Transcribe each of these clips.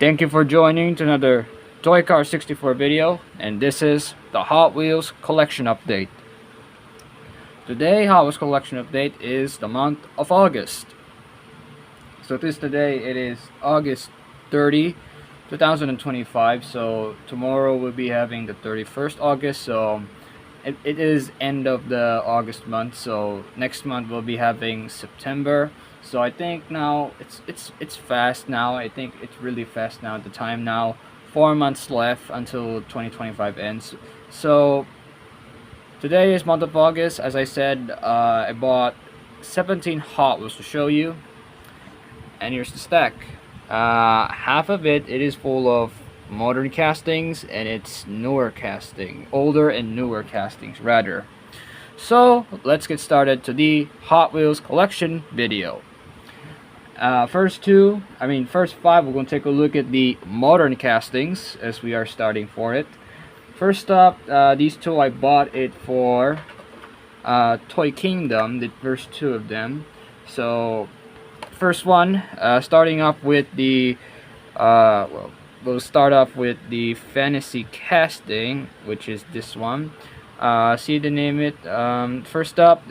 Thank you for joining to another Toy Car 64 video, and this is the Hot Wheels collection update. Today Hot Wheels collection update is the month of August. So today it is August 30, 2025. So tomorrow we'll be having the 31st August. So it is end of the August month. So next month we'll be having September. So I think now it's fast now. I think it's really fast now. The time now, 4 months left until 2025 ends. So today is month of August. As I said, I bought 17 Hot Wheels to show you, and here's the stack. Half of it is full of modern castings, and it's newer casting, older and newer castings rather. So let's get started to the Hot Wheels collection video. First five, we're going to take a look at the modern castings as we are starting for it. First up, these two I bought it for Toy Kingdom, the first two of them. So first one, starting off with the we'll start off with the fantasy casting, which is this one. See the name it. First up,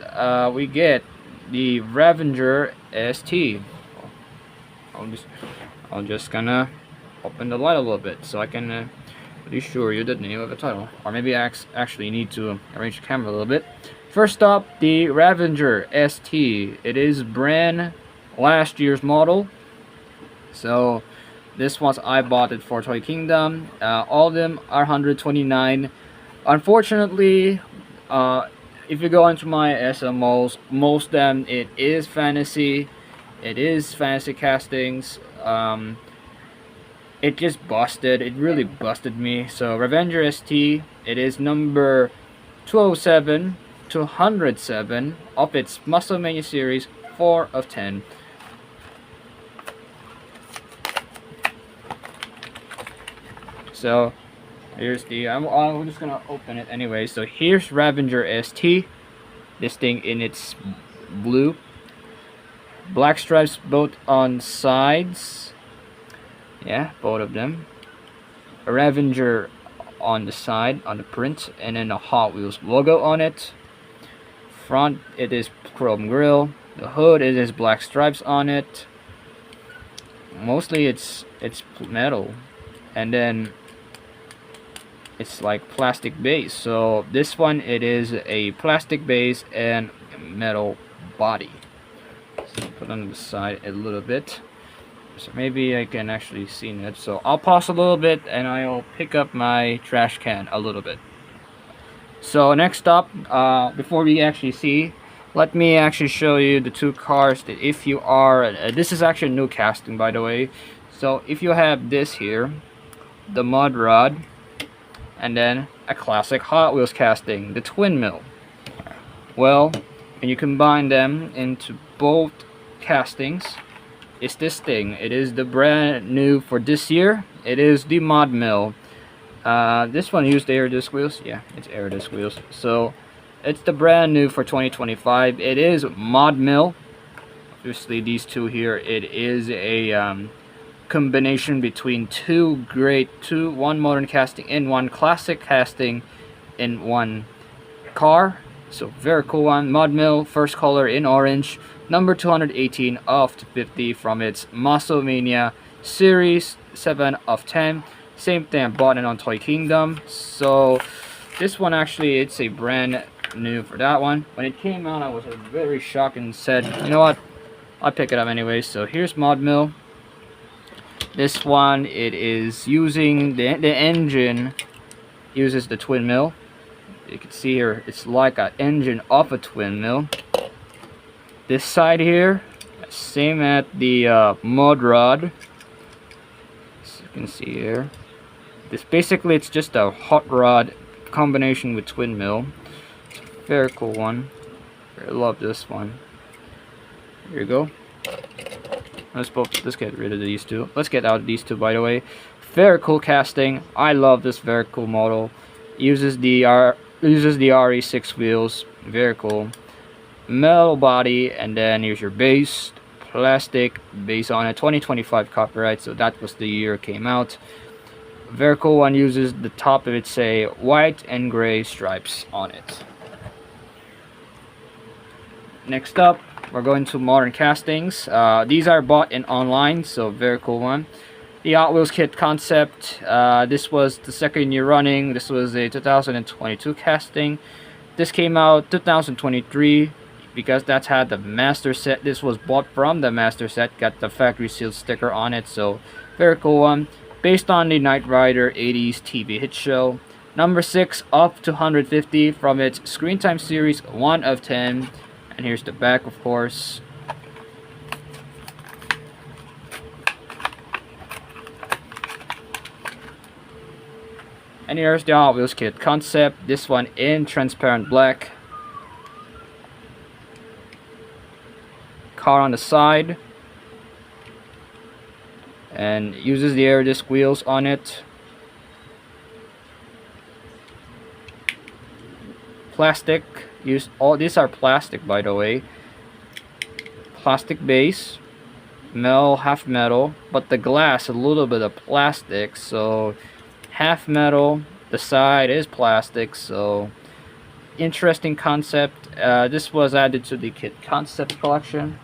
we get the Ravenger ST. I'm just gonna open the light a little bit so I can really show you the name of the title, or maybe I actually need to arrange the camera a little bit. First up, the Ravenger ST. It is brand last year's model. So this was, I bought it for Toy Kingdom. All of them are $129. Unfortunately, if you go into my SMOs, most of them it is fantasy. It is fantasy castings. It just busted. It really busted me. So Ravenger ST, it is number 207 to 107 of its Muscle Mania series, 4 of 10. So here's the, I'm just gonna open it anyway. So here's Ravenger ST. This thing in its blue, black stripes both on sides. Yeah, both of them. A Ravenger on the side on the print, and then a Hot Wheels logo on it. Front, it is chrome grille. The hood, it is black stripes on it. Mostly it's metal, and then it's like plastic base. So this one, it is a plastic base and metal body. So put on the side a little bit so maybe I can actually see it. So I'll pause a little bit and I'll pick up my trash can a little bit. So next up, before we actually see, let me actually show you the two cars that if you are, this is actually a new casting by the way. So if you have this here, the mud rod, and then a classic Hot Wheels casting, the twin mill. Well, when you combine them into both castings, it's this thing. It is the brand new for this year. It is the mod mill. This one used air disc wheels. Yeah, it's air disc wheels. So it's the brand new for 2025. It is mod mill. Obviously these two here, it is a combination between one modern casting and one classic casting in one car. So very cool one. Mod mill, first color in orange, number 218 of 50 from its Muscle Mania series, 7 of 10. Same thing, I bought it on Toy Kingdom. So this one actually, it's a brand new for that one. When it came out, I was very shocked and said, you know what, I'll pick it up anyway. So here's mod mill. This one, it is using the engine uses the twin mill. You can see here, it's like an engine of a twin mill. This side here, same at the mud rod. As you can see here, this basically it's just a hot rod combination with twin mill. It's a very cool one. I love this one. Here you go. Let's get rid of these two. Let's get out of these two, by the way. Very cool casting. I love this very cool model. Uses the RE6 wheels. Very cool. Metal body, and then here's your base, plastic base on it. 2025 copyright, so that was the year it came out. Very cool one. Uses the top of it say white and gray stripes on it. Next up, we're going to modern castings. These are bought in online, so very cool one. The Hot Wheels KITT Concept. This was the second year running. This was a 2022 casting. This came out 2023 because that's had the master set. This was bought from the master set. Got the factory sealed sticker on it, so very cool one. Based on the Knight Rider 80s TV hit show. Number 6 up to 150 from its Screen Time series 1 of 10. And here's the back, of course. And here's the Hot Wheels KITT Concept. This one in transparent black. Car on the side. And uses the air disc wheels on it. Plastic. All these are plastic, by the way. Plastic base. Metal, half metal. But the glass, a little bit of plastic. So half metal. The side is plastic. So interesting concept. This was added to the KITT Concept collection.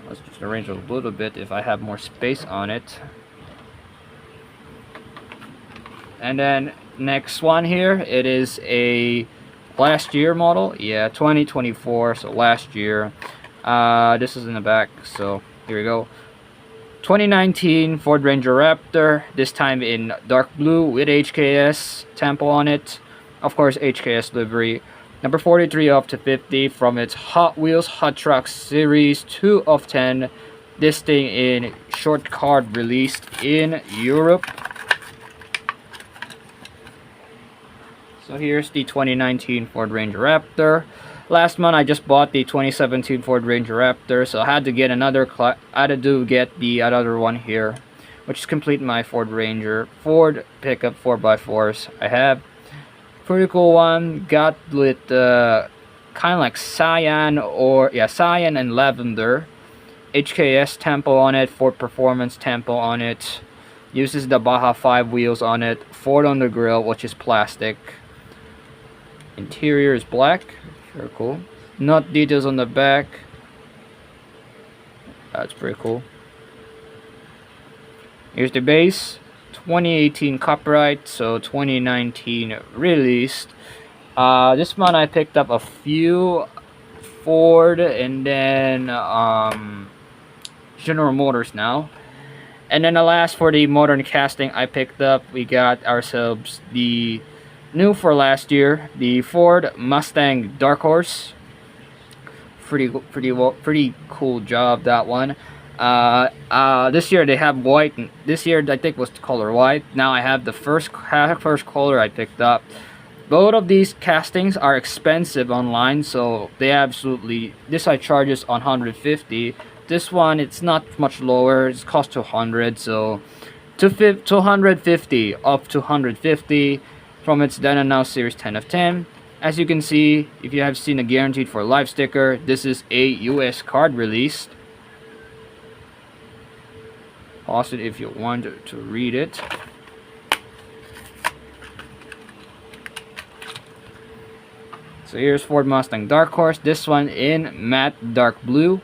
Let's just arrange it a little bit if I have more space on it. And then next one here, it is a last year model. Yeah, 2024, so last year. This is in the back, so here we go. 2019 Ford Ranger Raptor, this time in dark blue with HKS tempo on it. Of course, HKS livery. Number 43 up to 50 from its Hot Wheels Hot Trucks series 2 of 10. This thing in short card released in Europe. So here's the 2019 Ford Ranger Raptor. Last month I just bought the 2017 Ford Ranger Raptor, so I had to get another. Get the other one here, which is complete my Ford Ranger Ford pickup 4x4s I have. Pretty cool one. Got with kind of like cyan cyan and lavender. HKS tempo on it, Ford Performance tempo on it. Uses the Baja 5 wheels on it. Ford on the grill, which is plastic. Interior is black. Very cool. Nut details on the back. That's pretty cool. Here's the base. 2018 copyright, so 2019 released. This one I picked up a few Ford and then General Motors now. And then the last for the modern casting I picked up, we got ourselves the new for last year, the Ford Mustang Dark Horse. Pretty cool job, that one. This year they have white. This year I think was the color white. Now I have the first color I picked up. Both of these castings are expensive online, so they absolutely. This I charges on 150. This one it's not much lower. It's cost 200. So 250 up to 150 from its then and now series 10 of 10. As you can see, if you have seen a guaranteed for life sticker, this is a US card released. Pause it if you want to read it. So here's Ford Mustang Dark Horse. This one in matte dark blue.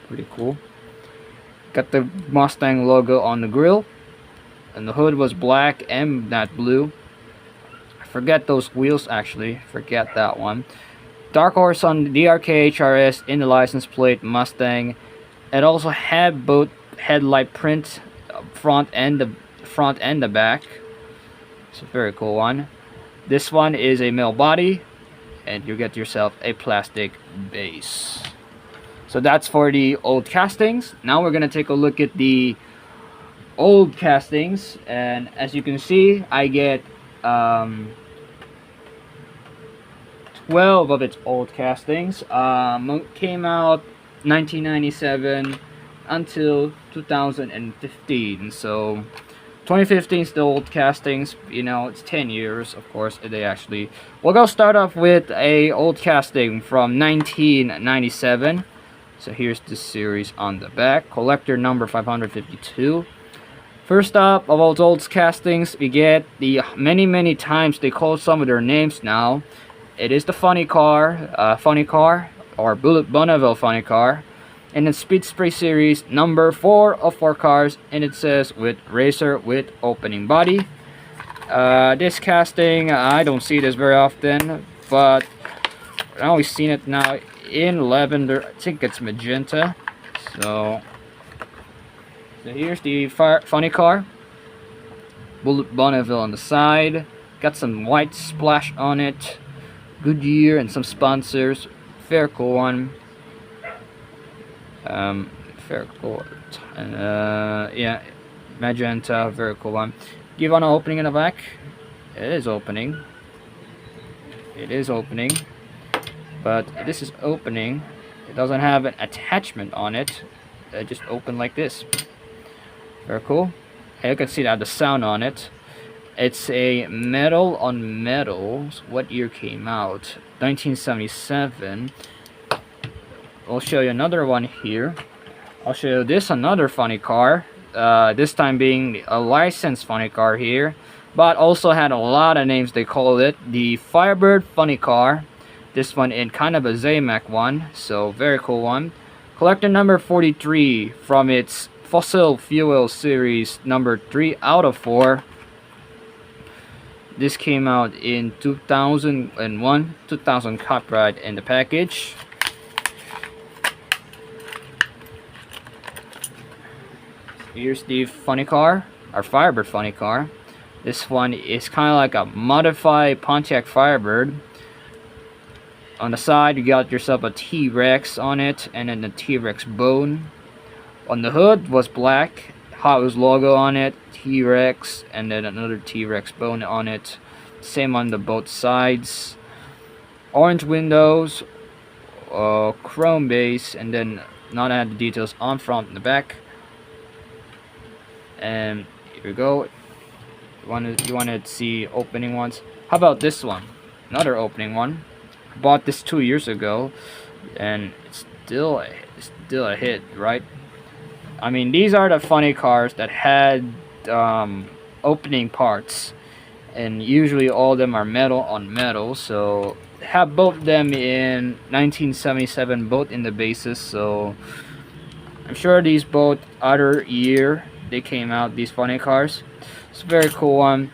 Pretty cool. Got the Mustang logo on the grille. And the hood was black and matte blue. I forget those wheels actually. Forget that one. Dark Horse on the DRK HRS in the license plate Mustang. It also had both headlight print front and the back. It's a very cool one. This one is a metal body, and you get yourself a plastic base. So that's for the old castings. Now we're gonna take a look at the old castings, and as you can see, I get 12 of its old castings. Came out 1997 until 2015, so 2015 is the old castings. You know, it's 10 years, of course. They actually. We'll go start off with a old casting from 1997. So here's the series on the back. Collector number 552. First up of all those castings, we get the many times they call some of their names now. It is the Funny Car, or Bullet Bonneville Funny Car. In the Speed Spray series, number 4 of 4 cars, and it says with racer with opening body. This casting, I don't see this very often, but I've always seen it now in lavender. I think it's magenta. So here's the Funny Car. Bullet Bonneville on the side. Got some white splash on it. Goodyear and some sponsors. Very cool one. Very cool. Yeah, magenta. Very cool one. Do you want an opening in the back? It is opening. It is opening. But this is opening. It doesn't have an attachment on it. It just open like this. Very cool. And you can see that the sound on it. It's a metal on metals. What year came out? 1977. I'll show you another one here. I'll show you this another funny car. This time being a licensed funny car here, but also had a lot of names. They call it the Firebird Funny Car. This one in kind of a Zamac one, so very cool one. Collector number 43 from its Fossil Fuel series, number 3 out of 4. This came out in 2001, 2000 copyright in the package. Here's the Funny Car, our Firebird Funny Car. This one is kind of like a modified Pontiac Firebird. On the side, you got yourself a T-Rex on it, and then the T-Rex bone. On the hood was black, Hot Wheels logo on it, T-Rex, and then another T-Rex bone on it. Same on the both sides. Orange windows, chrome base, and then not add the details on front and the back. And here we go. You wanted to see opening ones. How about this one? Another opening one. Bought this 2 years ago, and it's still a hit, right? I mean, these are the funny cars that had opening parts, and usually all of them are metal on metal. So have both of them in 1977, both in the basis. So I'm sure these both other year they came out, these funny cars. It's a very cool one.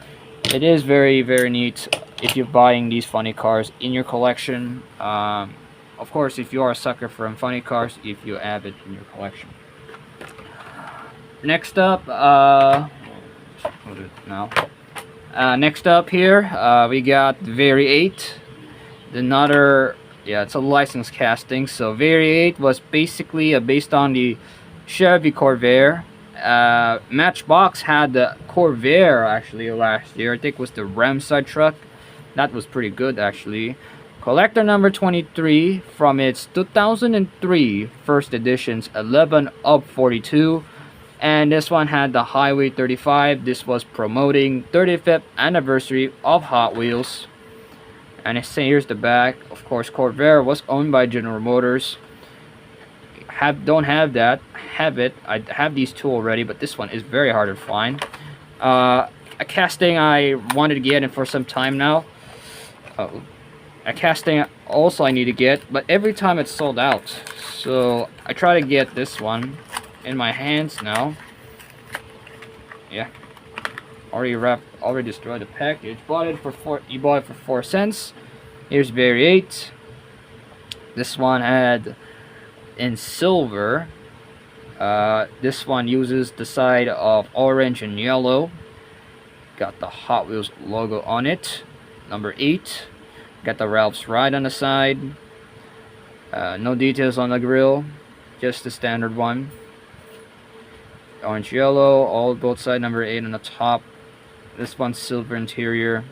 It is very neat if you're buying these funny cars in your collection. Of course, if you are a sucker for funny cars, if you have it in your collection. Next up, next up here, we got Vairy 8. Another, yeah, it's a licensed casting. So Vairy 8 was basically based on the Chevy Corvair. Matchbox had the Corvair actually last year. I think it was the Ramside truck. That was pretty good actually. Collector number 23 from its 2003 first editions, 11 of 42. And this one had the Highway 35. This was promoting 35th anniversary of Hot Wheels. And here's the back. Of course, Corvair was owned by General Motors. Don't have that. Have it. I have these two already, but this one is very hard to find. A casting I wanted to get in for some time now. A casting also I need to get, but every time it's sold out. So I try to get this one in my hands now. Yeah, already destroyed the package. You bought it for 4 cents. Here's Vairy 8. This one had in silver. This one uses the side of orange and yellow. Got the Hot Wheels logo on it. Number 8. Got the Ralph's Ride on the side. No details on the grill, just the standard one. Orange yellow, all both side, number 8 on the top. This one's silver interior.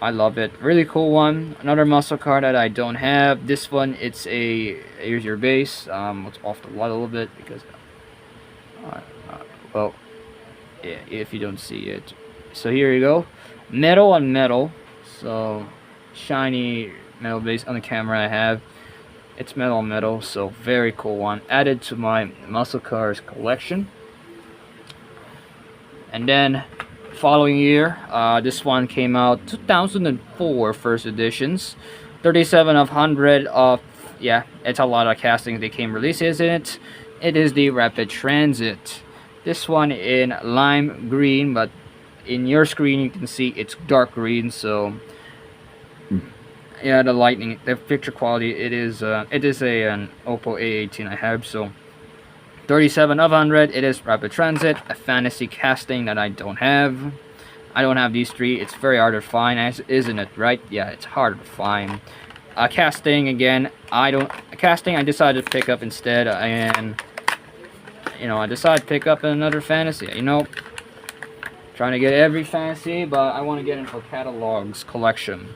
I love it. Really cool one. Another muscle car that I don't have. This one, it's a, here's your base. It's off the lot a little bit because well, Yeah, if you don't see it. So here you go, metal on metal. So shiny metal base on the camera I have. It's metal on metal, so very cool one. Added to my muscle cars collection. And then following year, this one came out 2004 first editions. 37 of 100 of, yeah, it's a lot of castings they came releases in it. It is the Rapid Transit. This one in lime green, but in your screen you can see it's dark green, so yeah, the lighting, the picture quality, it is an Oppo A18 I have. So 37 of 100, it is Rapid Transit, a fantasy casting that I don't have. I don't have these three. It's very hard to find, isn't it, right? Yeah, it's hard to find. Casting, again, I decided to pick up instead, and you know, I decided to pick up another fantasy. You know, trying to get every fantasy, but I want to get into catalogs collection.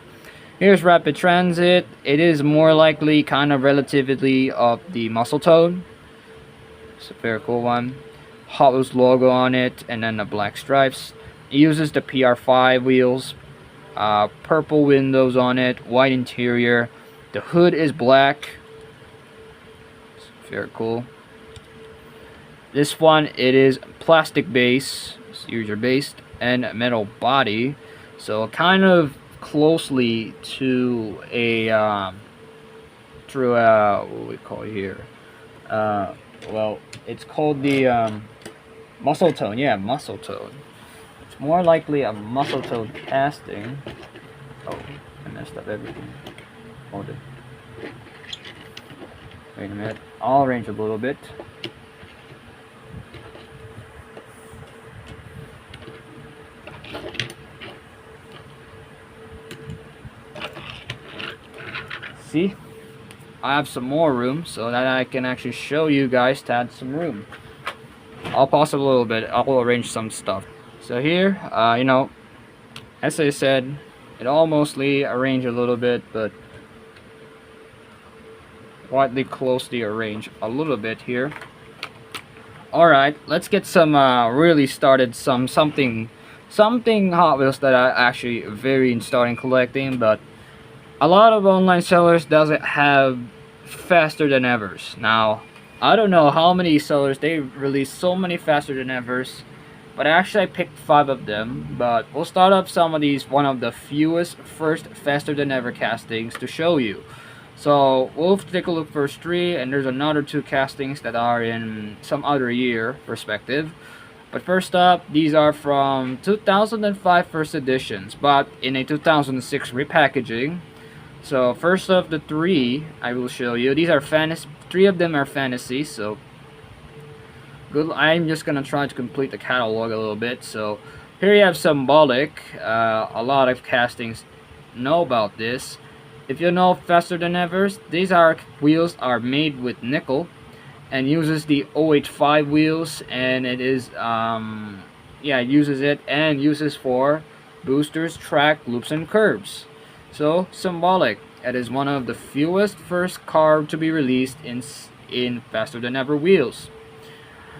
Here's Rapid Transit. It is more likely kind of relatively of the muscle tone. It's a very cool one. Hot Wheels logo on it, and then the black stripes. It uses the PR5 wheels, purple windows on it, white interior. The hood is black. It's very cool. This one, it is plastic base, user based, and metal body. So kind of closely to a what we call it here, well, it's called the muscle tone. Yeah, muscle tone. It's more likely a muscle tone casting. Oh, I messed up everything. Hold it. Wait a minute, I'll arrange a little bit. See, I have some more room so that I can actually show you guys to add some room. I'll pause a little bit. I'll arrange some stuff. So here, you know, as I said, it all mostly arranged a little bit, but widely closely arranged a little bit here. Alright, let's get some really started something Hot Wheels that I actually very in starting collecting, but a lot of online sellers doesn't have faster than evers. Now, I don't know how many sellers they release so many faster than evers, but actually I picked 5 of them. But we'll start up some of these, one of the fewest first faster than ever castings to show you. So we'll take a look first 3, and there's another 2 castings that are in some other year perspective. But first up, these are from 2005 first editions, but in a 2006 repackaging. So first of the 3 I will show you, these are fantasy. 3 of them are fantasy, so good. I'm just gonna try to complete the catalog a little bit. So here you have Symbolic. A lot of castings know about this. If you know faster than ever, these wheels are made with nickel and uses the 085 wheels, and it is yeah, it uses it and uses for boosters, track, loops, and curbs. So Symbolic, it is one of the fewest first car to be released in faster than ever wheels.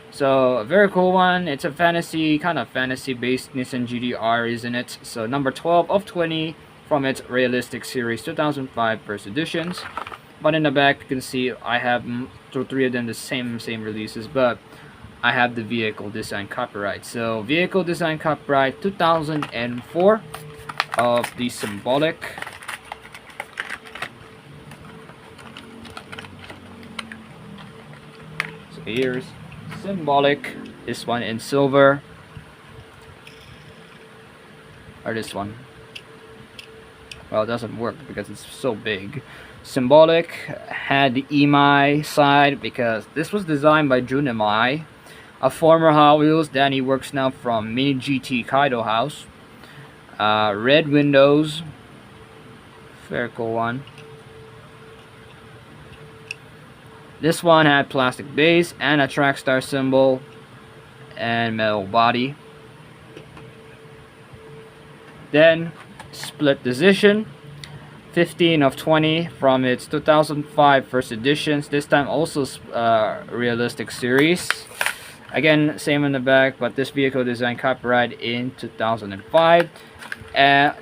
So a very cool one. It's a fantasy, kind of fantasy based Nissan GTR, isn't it? So number 12 of 20 from its realistic series 2005 first editions. But in the back you can see I have 3 of them the same releases, but I have the vehicle design copyright. So vehicle design copyright 2004 of the Symbolic. So here's Symbolic, this one in silver, or this one. Well, it doesn't work because it's so big. Symbolic had the EMI side because this was designed by Jun Imai, a former Hot Wheels that he works now from Mini GT Kaido House. Red windows, very cool one. This one had plastic base and a track star symbol and metal body. Then split decision, 15 of 20 from its 2005 first editions. This time also realistic series. Again, same in the back, but this vehicle design copyright in 2005.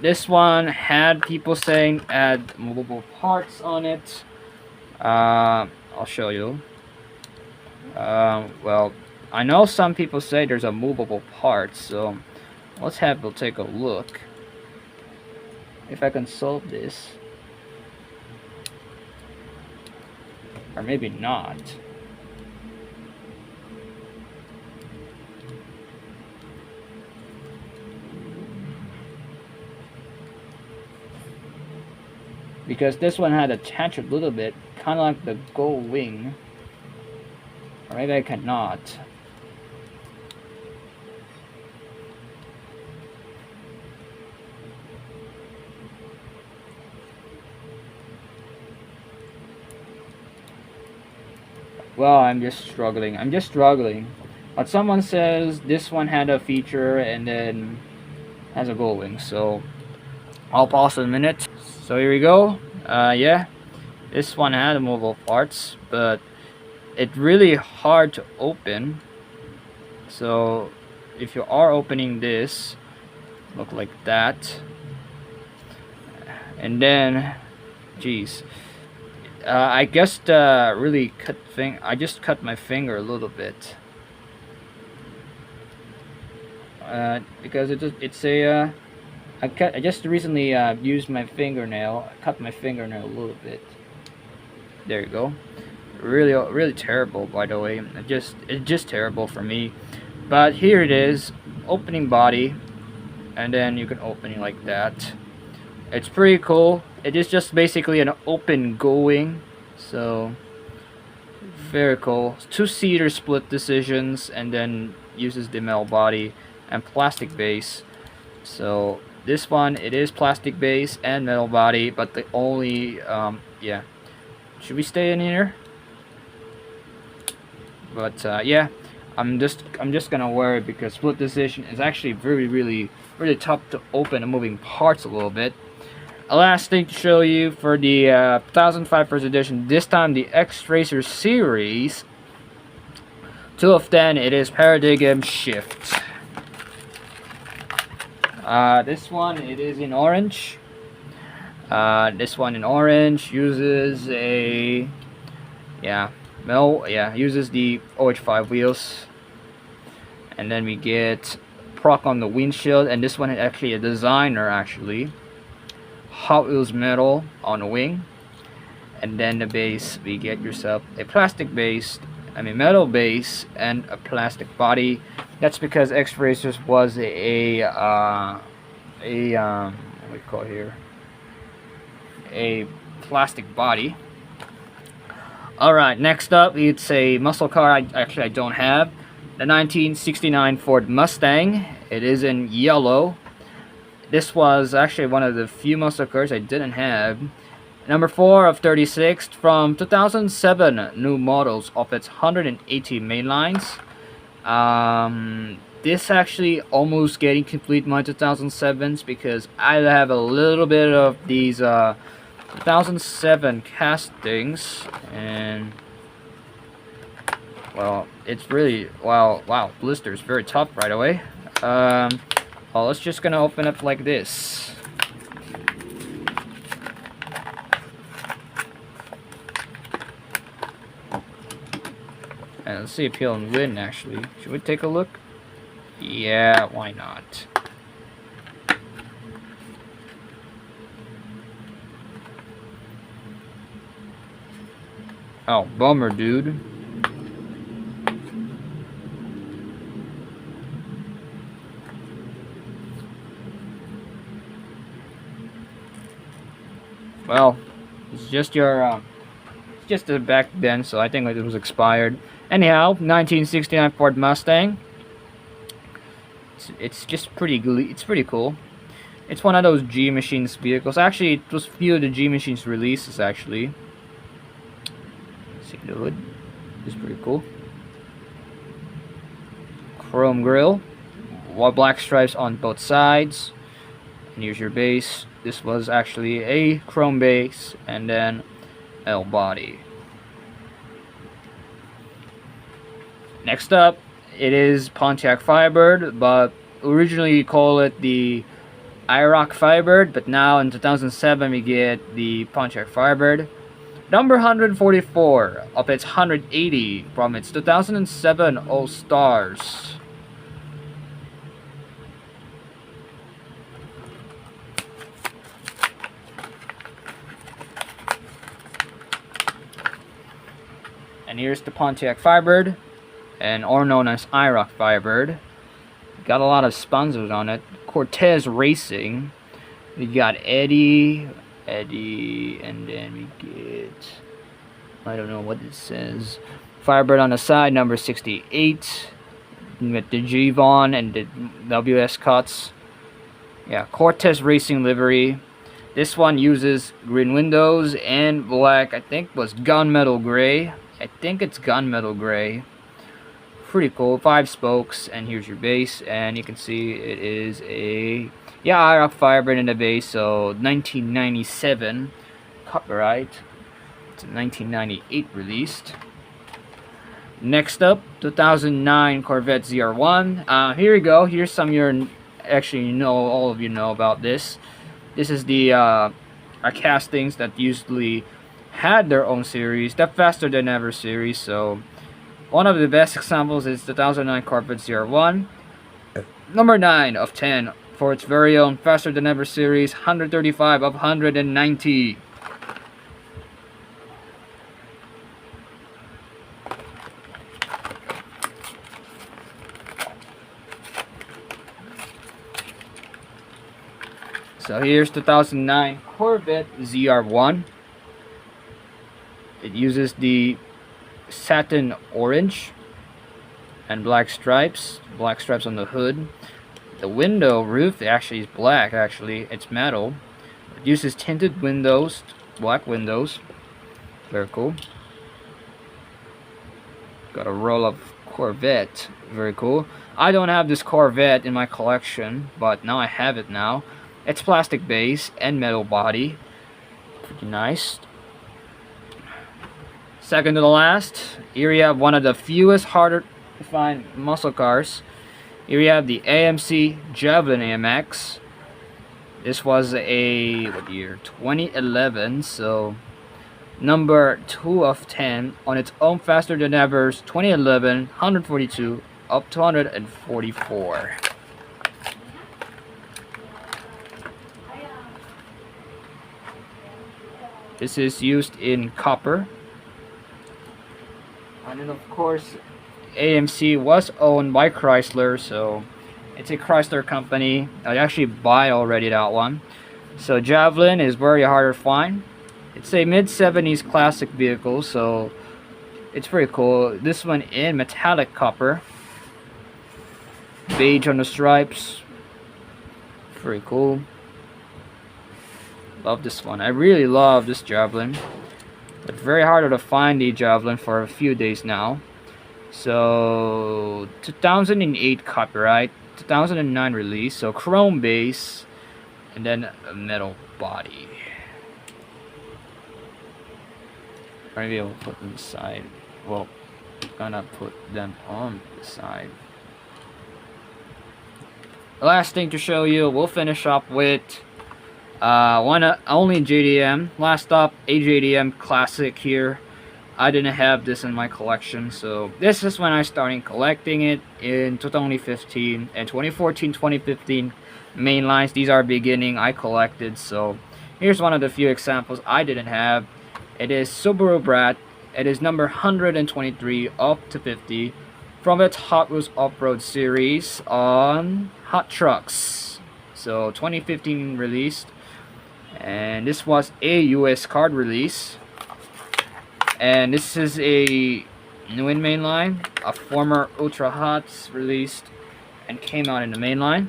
This one had people saying add movable parts on it. I'll show you. Well, I know some people say there's a movable part, so we'll take a look if I can solve this, or maybe not. Because this one had attached a little bit, kind of like the gold wing. Or maybe I cannot. Well, I'm just struggling. But someone says this one had a feature and then has a gold wing, so I'll pause in a minute. So here we go. Yeah, this one had movable parts, but it's really hard to open. So if you are opening this, look like that, and then, geez, I just really I just cut my finger a little bit, because I just recently used my fingernail. I cut my fingernail a little bit. There you go. Really terrible, by the way. It's just terrible for me. But here it is, opening body, and then you can open it like that. It's pretty cool. It is just basically an open going, so very cool. Two-seater split decisions, and then uses the metal body and plastic base. So this one, it is plastic base and metal body, but the only yeah. Should we stay in here? But yeah, I'm just gonna wear it because split decision is actually really tough to open and moving parts a little bit. A last thing to show you for the 2005 first edition. This time the X-Racer series. 2 of 10. It is Paradigm Shift. This one, it is in orange. This one in orange uses a uses the OH5 wheels, and then we get proc on the windshield, and this one is actually a designer Hot Wheels metal on the wing, and then the base, we get yourself a metal base and a plastic body. That's because X-Racers was what we call here, a plastic body. Alright, next up it's a muscle car I don't have. The 1969 Ford Mustang. It is in yellow. This was actually one of the few muscle cars I didn't have. Number 4 of 36 from 2007 new models of its 180 mainlines. This actually almost getting complete my 2007s because I have a little bit of these 2007 castings, and well, it's really wow, blisters very tough right away. Well, let's just gonna open up like this. And let's see if he'll win actually. Should we take a look? Yeah, why not? Oh, bummer, dude. Well, it's just your it's just the back then, so I think it was expired. Anyhow, 1969 Ford Mustang. It's just pretty cool. It's one of those G Machines vehicles. Actually, it was few of the G Machines releases actually. See the hood. It's pretty cool. Chrome grille, black stripes on both sides. And here's your base. This was actually a chrome base and then L body. Next up it is Pontiac Firebird, but originally you call it the IROC Firebird, but now in 2007 we get the Pontiac Firebird. Number 144 of its 180 from its 2007 All Stars. And here's the Pontiac Firebird, or known as IROC Firebird. Got a lot of sponsors on it. Cortez Racing. We got Eddie, and then we get, I don't know what it says. Firebird on the side, number 68. With the Javelin and the WS cuts. Yeah, Cortez Racing livery. This one uses green windows and black, I think was gunmetal gray. I think it's gunmetal gray. Pretty cool. 5 spokes, and here's your base, and you can see it is a IROC Firebird in the base. So 1997 copyright. It's a 1998 released. Next up, 2009 Corvette ZR1. Here you go. Here's some of your, actually all of you know about this. This is the castings that usually had their own series, the Faster Than Ever series. So one of the best examples is 2009 Corvette ZR1, number 9 of 10 for its very own Faster Than Ever series, 135 of 190. So here's 2009 Corvette ZR1. It uses the satin orange and black stripes on the hood. The window roof actually is black. Actually, it's metal. It uses tinted windows, black windows. Very cool. Got a roll of Corvette. Very cool. I don't have this Corvette in my collection, but now I have it now. It's plastic base and metal body. Pretty nice. Second to the last, here you have one of the fewest harder to find muscle cars. Here you have the AMC Javelin AMX. This was a, what year? 2011, so number 2 of 10 on its own Faster Than Ever's 2011, 142 up to 144. This is used in copper. And then of course AMC was owned by Chrysler, so it's a Chrysler company. I actually buy already that one. So Javelin is very hard to find. It's a mid-70s classic vehicle, so it's pretty cool. This one in metallic copper, beige on the stripes. Pretty cool. Love this one. I really love this Javelin. It's very hard to find the Javelin for a few days now. So 2008 copyright, 2009 release. So chrome base and then a metal body. Maybe I'll put them aside. Well, I'm gonna put them on the side. The last thing to show you, we'll finish up with only JDM. Last up, a JDM classic here. I didn't have this in my collection, so this is when I started collecting it in 2015 and 2014, 2015 main lines. These are beginning I collected, so here's one of the few examples I didn't have. It is Subaru BRAT. It is number 123 up to 50 from its Hot Wheels Off-Road series on Hot Trucks. So 2015 released, and this was a US card release. And this is a new in mainline, a former Ultra Hots released and came out in the mainline.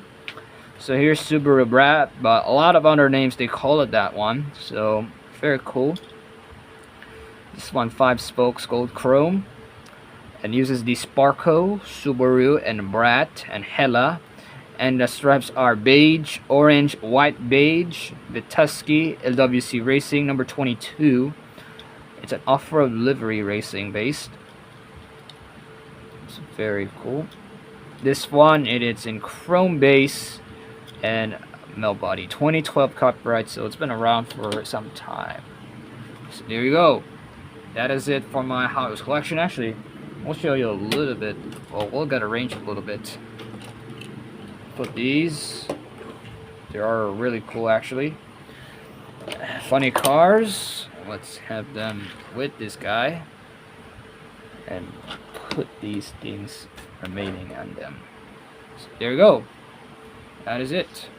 So here's Subaru BRAT, but a lot of other names they call it that one. So very cool. This one 5 spokes gold chrome and uses the Sparko, Subaru, and BRAT and Hella. And the stripes are beige, orange, white, beige, Vituski, LWC Racing number 22. It's an off-road livery racing based. It's very cool. This one, it's in chrome base and melt body. 2012 copyright, so it's been around for some time. So there you go. That is it for my Hot Wheels collection. Actually, I'll show you a little bit. Well, we'll get a range a little bit. Put these. They are really cool, actually. Funny cars. Let's have them with this guy. And put these things remaining on them. So there you go. That is it.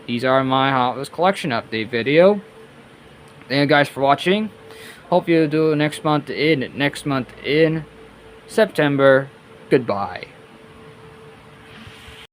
These are my Hot Wheels collection update video. Thank you guys for watching. Hope you do next month in September. Goodbye.